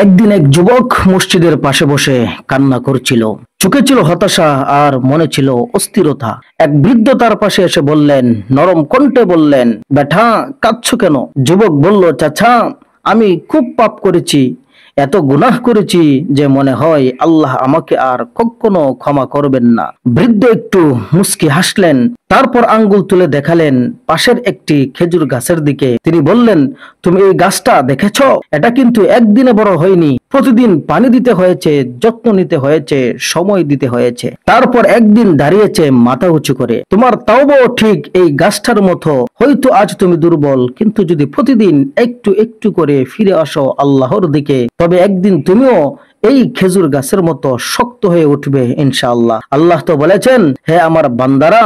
একদিন এক যুবক মসজিদের পাশে বসে কান্না করছিল। চোখে ছিল হতাশা আর মনে ছিল অস্থিরতা। এক বৃদ্ধ তার পাশে এসে বললেন, নরম কণ্ঠে বললেন, বেটা কাঁদছো কেন? যুবক বলল, চাচা আমি খুব পাপ করেছি, এত গুনাহ করেছি যে মনে হয় আল্লাহ আমাকে আর কখনো ক্ষমা করবেন না। বৃদ্ধ একটু মুস্কি হাসলেন, তারপর আঙ্গুল তুলে দেখালেন পাশের একটি খেজুর গাছের দিকে। তিনি বললেন, তুমি এই গাছটা দেখেছো? এটা কিন্তু একদিনে বড় হয়নি, প্রতিদিন পানি দিতে হয়েছে, যত্ন নিতে হয়েছে, সময় দিতে হয়েছে। তারপর একদিন দাঁড়িয়েছে মাথা উঁচু করে। তোমার তাওবাও ঠিক এই গাছটার মতো। হয়তো আজ তুমি দুর্বল, কিন্তু যদি প্রতিদিন একটু একটু করে ফিরে আসো আল্লাহর দিকে, তবে একদিন তুমিও এই খেজুর গাছের মতো শক্ত হয়ে উঠবে ইনশাআল্লাহ। আল্লাহ তো বলেছেন, হে আমার বান্দারা,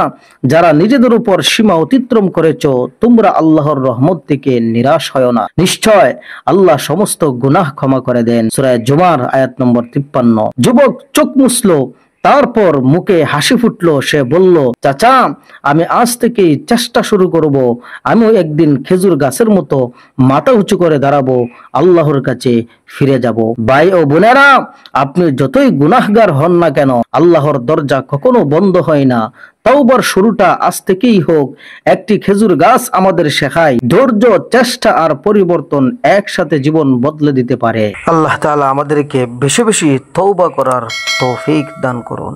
যারা নিজেদের উপর সীমা অতিক্রম করেছো, তোমরা আল্লাহর রহমত থেকে নিরাশ হয় না। নিশ্চয় আল্লাহ সমস্ত গুনাহ ক্ষমা করে দেন। সূরা জুমার আয়াত নম্বর 53। যুবক চোখ মুছলো, তারপর মুখে হাসি ফুটলো। সে বলল, চাচা আমি আজ থেকেই চেষ্টা শুরু করব, আমিও একদিন খেজুর গাছের মতো মাথা উঁচু করে দাঁড়াবো, আল্লাহর কাছে ফিরে যাব। ভাই ও বোনেরা, আপনি যতই গুনাহগার হন না কেন, আল্লাহর দরজা কখনো বন্ধ হয় না। তাওবার শুরুটা আজ থেকেই হোক। একটি খেজুর গাছ আমাদের শেখায় ধৈর্য, চেষ্টা আর পরিবর্তন একসাথে জীবন বদলে দিতে পারে। আল্লাহ তাআলা আমাদেরকে বেশি বেশি তওবা করার তৌফিক দান করুন।